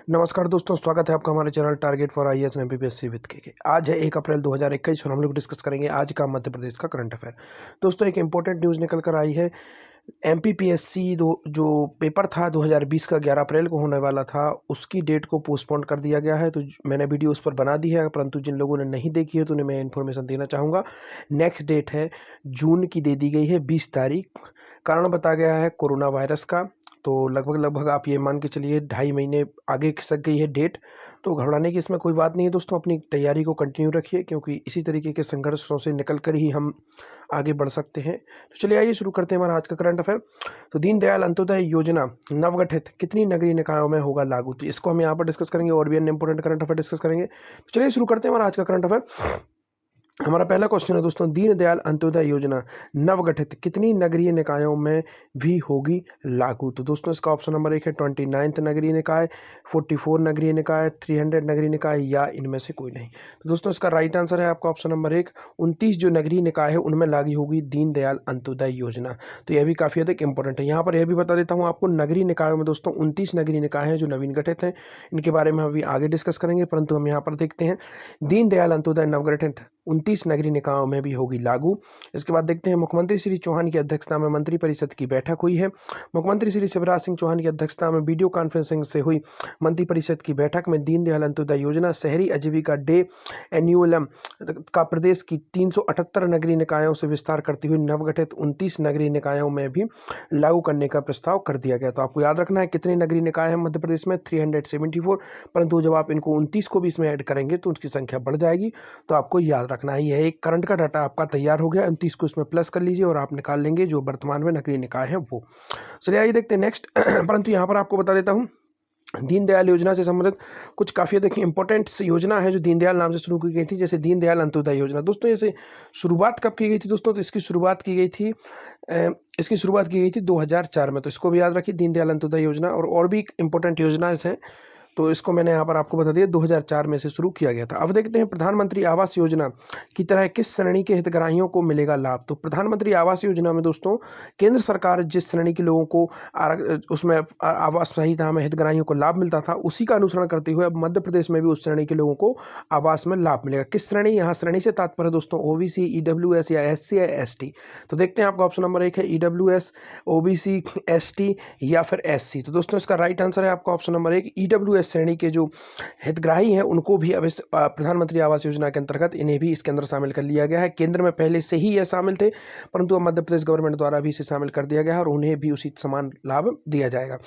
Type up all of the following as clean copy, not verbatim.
नमस्कार दोस्तों, स्वागत है आपका हमारे channel target for IAS and MPPSC with के। आज है 1 अप्रैल 2021 और हम लोग डिस्कस करेंगे आज का मध्य प्रदेश का करंट अफेयर। दोस्तों, एक इंपॉर्टेंट न्यूज़ निकल कर आई है। एमपीपीएससी जो पेपर था 2020 का 11 अप्रैल को होने वाला था, उसकी डेट को पोस्टपोन कर दिया गया है। तो मैंने वीडियो उस पर बना दी है, परंतु जिन लोगों ने नहीं देखी है तो उन्हें मैं इन्फॉर्मेशन देना चाहूँगा। नेक्स्ट डेट है जून की, दे दी गई है 20 तारीख। कारण बताया गया है कोरोना वायरस का। तो लगभग आप ये मान के चलिए 2.5 महीने आगे खिसक गई है डेट। तो घबराने की इसमें कोई बात नहीं है दोस्तों, अपनी तैयारी को कंटिन्यू रखिए, क्योंकि इसी तरीके के संघर्षों से निकल कर ही हम आगे बढ़ सकते हैं। तो चलिए आइए शुरू करते हैं हमारा आज का करंट अफेयर। तो दीनदयाल अंत्योदय योजना नवगठित कितनी नगरीय निकायों में होगा लागू, तो इसको हम यहाँ पर डिस्कस करेंगे और भी अन्य इंपॉर्टेंट करंट अफेयर डिस्कस करेंगे। तो चलिए शुरू करते हैं हमारा आज का करंट अफेयर। हमारा पहला क्वेश्चन है दोस्तों, दीनदयाल अंत्योदय योजना नवगठित कितनी नगरीय निकायों में भी होगी लागू। तो दोस्तों इसका ऑप्शन नंबर 1 है 29 नगरीय निकाय, 44 नगरीय निकाय, 300 नगरीय निकाय या इनमें से कोई नहीं। तो दोस्तों इसका राइट आंसर है आपका ऑप्शन नंबर 1, 29 जो नगरीय निकाय है उनमें लागू होगी दीनदयाल अंत्योदय योजना। तो यह भी काफ़ी अधिक इंपॉर्टेंट है। यहाँ पर यह भी बता देता हूँ आपको, नगरीय निकायों में दोस्तों 29 नगरीय निकाय हैं जो नवीन गठित हैं। इनके बारे में अभी आगे डिस्कस करेंगे, परंतु हम यहाँ पर देखते हैं दीनदयाल अंत्योदय नवगठित 29 नगरीय निकायों में भी होगी लागू। इसके बाद देखते हैं, मुख्यमंत्री श्री चौहान की अध्यक्षता में मंत्रिपरिषद की बैठक हुई है। मुख्यमंत्री श्री शिवराज सिंह चौहान की अध्यक्षता में वीडियो कॉन्फ्रेंसिंग से हुई मंत्रिपरिषद की बैठक में दीनदयाल अंत्योदय योजना शहरी आजीविका डे एन्युअलम का प्रदेश की 378 नगरीय निकायों से विस्तार करती हुई नवगठित 29 नगरीय निकायों में भी लागू करने का प्रस्ताव कर दिया गया। तो आपको याद रखना है कितने नगरीय निकाय हैं मध्य प्रदेश में, 374। परंतु जब आप इनको 29 को भी इसमें ऐड करेंगे तो उनकी संख्या बढ़ जाएगी। तो आपको याद रखना है, यह एक करंट का डाटा आपका तैयार हो गया। 29 को इसमें प्लस कर लीजिए और आप निकाल लेंगे जो वर्तमान में नगरीय निकाय है वो। चलिए आइए देखते हैं नेक्स्ट। परंतु यहाँ पर आपको बता देता हूँ, दीनदयाल योजना से संबंधित कुछ काफ़ी देखिए इंपॉर्टेंट योजना है जो दीनदयाल नाम से शुरू की गई थी। जैसे दीनदयाल अंत्योदय योजना दोस्तों, जैसे शुरुआत कब की गई थी दोस्तों, तो इसकी शुरुआत की गई थी 2004 में। तो इसको भी याद रखिए, दीनदयाल अंत्योदय योजना। और भी इंपॉर्टेंट योजनाएं हैं, तो इसको मैंने यहाँ पर आपको बता दिया 2004 में से शुरू किया गया था। अब देखते हैं प्रधानमंत्री आवास योजना की तरह किस श्रेणी के हितग्राहियों को मिलेगा लाभ। तो प्रधानमंत्री आवास योजना में दोस्तों केंद्र सरकार जिस श्रेणी के लोगों को उसमें आवास संहिता में हितग्राहियों को लाभ मिलता था, उसी का अनुसरण करते हुए अब मध्य प्रदेश में भी उस श्रेणी के लोगों को आवास में लाभ मिलेगा। किस श्रेणी, यहाँ श्रेणी से तात्पर्य दोस्तों ओबीसी, ईडब्ल्यूएस या एससी या एसटी। तो देखते हैं, आपका ऑप्शन नंबर 1 है ईडब्ल्यूएस, ओबीसी, एसटी या फिर एससी। तो दोस्तों इसका राइट आंसर है आपका ऑप्शन नंबर 1, ईडब्ल्यूएस श्रेणी के जो हितग्राही हैं उनको भी अब इस प्रधानमंत्री आवास योजना के अंतर्गत इन्हें भी इसके अंदर शामिल कर लिया गया है। केंद्र में पहले से ही यह शामिल थे, परंतु अब मध्य प्रदेश गवर्नमेंट द्वारा भी इसे शामिल कर दिया गया है और उन्हें भी उसी समान लाभ दिया जाएगा।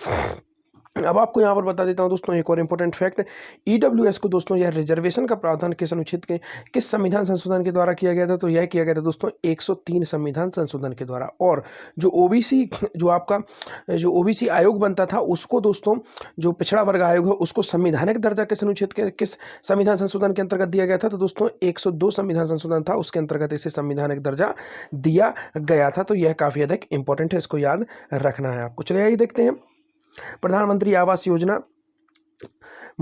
अब आपको यहाँ पर बता देता हूँ दोस्तों एक और इंपॉर्टेंट फैक्ट, ईडब्ल्यूएस को दोस्तों यह रिजर्वेशन का प्रावधान किस अनुच्छेद के, किस संविधान संशोधन के द्वारा किया गया था। तो यह किया गया था दोस्तों 103 संविधान संशोधन के द्वारा। और जो ओबीसी जो ओबीसी आयोग बनता था उसको दोस्तों, जो पिछड़ा वर्ग आयोग है उसको संवैधानिक दर्जा किस अनुच्छेद के, किस संविधान संशोधन के अंतर्गत दिया गया था। तो दोस्तों 102 संविधान संशोधन था, उसके अंतर्गत इसे संवैधानिक दर्जा दिया गया था। तो यह काफ़ी अधिक इंपॉर्टेंट है, इसको याद रखना है आपको। चलिए आइए देखते हैं, प्रधानमंत्री आवास योजना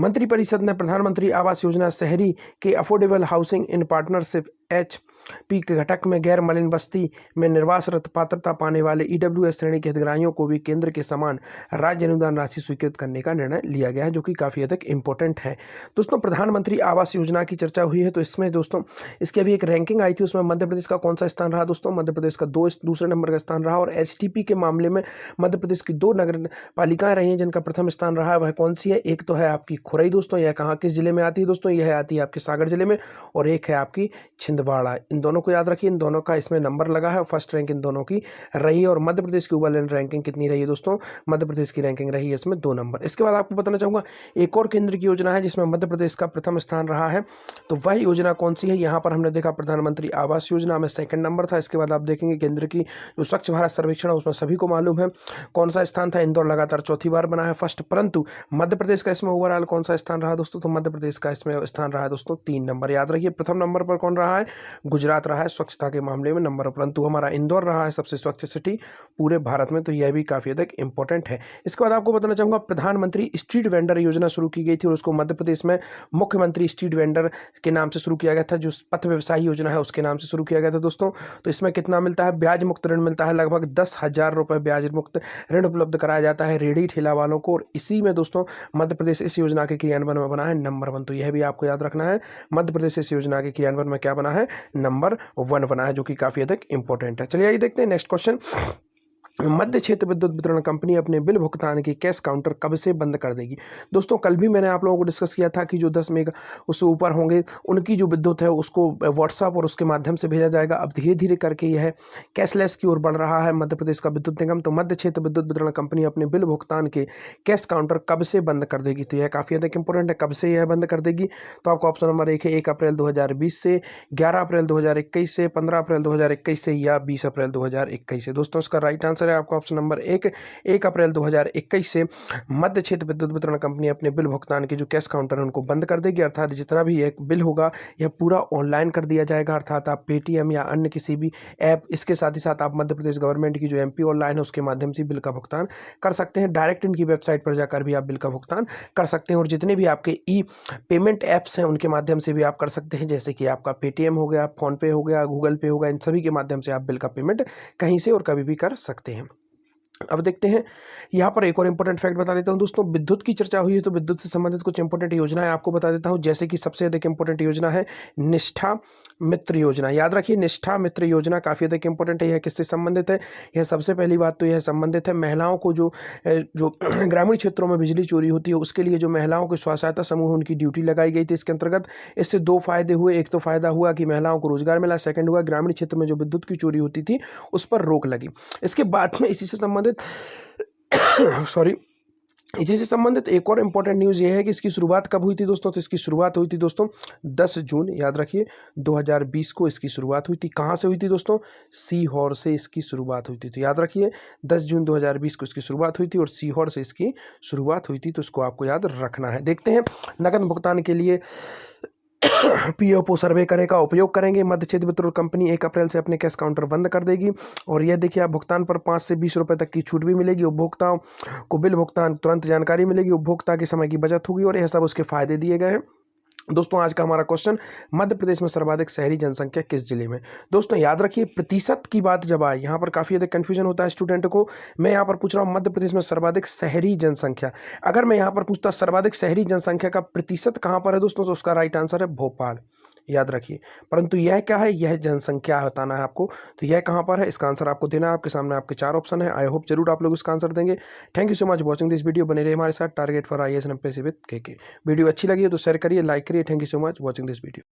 मंत्रिपरिषद ने प्रधानमंत्री आवास योजना शहरी के affordable housing in partnership HP के घटक में गैर मलिन बस्ती में निवासरत पात्रता पाने वाले ईडब्ल्यूएस श्रेणी के हितग्राहियों को भी केंद्र के समान राज्य अनुदान राशि स्वीकृत करने का निर्णय लिया गया है, जो कि काफ़ी अधिक इंपॉर्टेंट है। दोस्तों प्रधानमंत्री आवास योजना की चर्चा हुई है, तो इसमें दोस्तों इसकी अभी एक रैंकिंग आई थी, उसमें मध्य प्रदेश का कौन सा स्थान रहा दोस्तों, मध्य प्रदेश का दूसरे नंबर का स्थान रहा। और HTP के मामले में मध्य प्रदेश की 2 नगर पालिकाएं रही हैं जिनका प्रथम स्थान रहा है। वह कौन सी है, एक तो है आपकी खुरई दोस्तों, यह कहाँ किस जिले में आती है दोस्तों, यह आती है आपके सागर जिले में, और एक है आपकी छिंदवाड़ा। इन दोनों को याद रखिए, इन दोनों का इसमें नंबर लगा है, फर्स्ट रैंक इन दोनों की रही है। और मध्य प्रदेश की ओवरऑल रैंकिंग कितनी रही है दोस्तों, मध्य प्रदेश की रैंकिंग रही है इसमें 2 नंबर। इसके बाद आपको बताना चाहूँगा एक और केंद्र की योजना है जिसमें मध्य प्रदेश का प्रथम स्थान रहा है, तो वह योजना कौन सी है। यहाँ पर हमने देखा प्रधानमंत्री आवास योजना में 2nd नंबर था। इसके बाद आप देखेंगे केंद्र की जो स्वच्छ भारत सर्वेक्षण है उसमें सभी को मालूम है कौन सा स्थान था, इंदौर लगातार 4थी बार बना है फर्स्ट। परंतु मध्य प्रदेश का इसमें ओवरऑल कौन सा स्थान रहा दोस्तों, तो मध्य प्रदेश का इसमें स्थान रहा है दोस्तों 3 नंबर। याद रखिए प्रथम नंबर पर कौन रहा है, गुजरात रहा है स्वच्छता के मामले में नंबर, परंतु हमारा इंदौर रहा है सबसे स्वच्छ सिटी पूरे भारत में, तो यह भी काफ़ी अधिक इंपॉर्टेंट है। इसके बाद आपको बताना चाहूँगा प्रधानमंत्री स्ट्रीट वेंडर योजना शुरू की गई थी और उसको मध्य प्रदेश में मुख्यमंत्री स्ट्रीट वेंडर के नाम से शुरू किया गया था, जो पथ व्यवसाय योजना है उसके नाम से शुरू किया गया था दोस्तों। तो इसमें कितना मिलता है, ब्याज मुक्त ऋण मिलता है, लगभग 10,000 रुपये ब्याज मुक्त ऋण उपलब्ध कराया जाता है रेहड़ी ठेला वालों को, और इसी में दोस्तों मध्य प्रदेश इस योजना के क्रियान्वयन में बना है नंबर 1। तो यह भी आपको याद रखना है, मध्य प्रदेश इस योजना के क्रियान्वयन में क्या बना है, नंबर 1 बना है, जो कि काफ़ी अधिक इंपॉर्टेंट है। चलिए आइए देखते हैं नेक्स्ट क्वेश्चन। मध्य क्षेत्र विद्युत वितरण कंपनी अपने बिल भुगतान के कैश काउंटर कब से बंद कर देगी। दोस्तों कल भी मैंने आप लोगों को डिस्कस किया था कि जो 10 मेगा उससे ऊपर होंगे उनकी जो विद्युत है उसको व्हाट्सएप और उसके माध्यम से भेजा जाएगा। अब धीरे धीरे करके यह कैशलेस की ओर बढ़ रहा है मध्य प्रदेश का विद्युत निगम। तो मध्य क्षेत्र विद्युत वितरण कंपनी अपने बिल भुगतान के कैश काउंटर कब से बंद कर देगी, तो यह काफ़ी अधिक इंपॉर्टेंट है, कब से यह बंद कर देगी। तो आपको ऑप्शन नंबर 1 है 1 अप्रैल 2020 से, 11 अप्रैल 2021 से, 15 अप्रैल 2021 से, या 20 अप्रैल 2021 से। दोस्तों इसका राइट आंसर है आपका ऑप्शन नंबर 1 अप्रैल 2021 से मध्य क्षेत्र विद्युत वितरण कंपनी अपने बिल भुगतान के जो कैश काउंटर है उनको बंद कर देगी। अर्थात जितना भी एक बिल होगा यह पूरा ऑनलाइन कर दिया जाएगा, अर्थात आप पेटीएम या अन्य किसी भी ऐप, इसके साथ ही साथ आप मध्य प्रदेश गवर्नमेंट की जो एमपी ऑनलाइन है उसके माध्यम से बिल का भुगतान कर सकते हैं। डायरेक्ट इनकी वेबसाइट पर जाकर भी आप बिल का भुगतान कर सकते हैं, और जितने भी आपके ई पेमेंट ऐप्स हैं उनके माध्यम से भी आप कर सकते हैं, जैसे कि आपका पेटीएम हो गया, फोनपे हो गया, गूगल पे हो गया, इन सभी के माध्यम से आप बिल का पेमेंट कहीं से और कभी भी कर सकते हैं। अब देखते हैं यहाँ पर एक और इंपॉर्टेंट फैक्ट बता देता हूँ दोस्तों। विद्युत की चर्चा हुई है तो विद्युत से संबंधित कुछ इंपॉर्टेंट योजनाएं आपको बता देता हूँ, जैसे कि सबसे अधिक इंपॉर्टेंट योजना है निष्ठा मित्र योजना। याद रखिए निष्ठा मित्र योजना काफ़ी अधिक इंपॉर्टेंट है। यह किससे संबंधित है, यह सबसे पहली बात तो यह संबंधित है महिलाओं को, जो ग्रामीण क्षेत्रों में बिजली चोरी होती है उसके लिए जो महिलाओं के स्व सहायता समूह उनकी ड्यूटी लगाई गई थी इसके अंतर्गत। इससे 2 फायदे हुए, एक तो फायदा हुआ कि महिलाओं को रोजगार मिला, सेकंड हुआ ग्रामीण क्षेत्र में जो विद्युत की चोरी होती थी उस पर रोक लगी। इसके बाद में इसी से संबंधित इसी से संबंधित एक और इंपॉर्टेंट न्यूज़ ये है कि इसकी शुरुआत कब हुई थी दोस्तों, तो इसकी शुरुआत हुई थी दोस्तों 10 जून, याद रखिए 2020 को इसकी शुरुआत हुई थी। कहाँ से हुई थी दोस्तों, सीहोर से इसकी शुरुआत हुई थी। तो याद रखिए 10 जून 2020 को इसकी शुरुआत हुई थी और सीहोर से इसकी शुरुआत हुई थी, तो इसको आपको याद रखना है। देखते हैं नकद भुगतान के लिए पीओपो सर्वे करे का उपयोग करेंगे। मध्य क्षेत्र वितरण कंपनी 1 अप्रैल से अपने कैश काउंटर बंद कर देगी, और यह देखिए आप भुगतान पर 5 से 20 रुपये तक की छूट भी मिलेगी। उपभोक्ताओं को बिल भुगतान तुरंत जानकारी मिलेगी, उपभोक्ता के समय की बचत होगी, और यह सब उसके फायदे दिए गए हैं। दोस्तों आज का हमारा क्वेश्चन, मध्य प्रदेश में सर्वाधिक शहरी जनसंख्या किस जिले में। दोस्तों याद रखिए प्रतिशत की बात जब आए, यहाँ पर काफ़ी अधिक कन्फ्यूजन होता है स्टूडेंट को। मैं यहाँ पर पूछ रहा हूँ मध्य प्रदेश में सर्वाधिक शहरी जनसंख्या, अगर मैं यहाँ पर पूछता सर्वाधिक शहरी जनसंख्या का प्रतिशत कहाँ पर है दोस्तों, तो उसका राइट आंसर है भोपाल, याद रखिए। परंतु यह क्या है, यह जनसंख्या बताना है आपको, तो यह कहाँ पर है, इसका आंसर आपको देना है। आपके सामने आपके 4 ऑप्शन है, आई होप जरूर आप लोग इसका आंसर देंगे। Thank you so much watching this video, बने रहिए हमारे साथ target for IAS and MPSC with KK। Video अच्छी लगी है तो शेयर करिए, लाइक करिए। Thank you so much watching this video.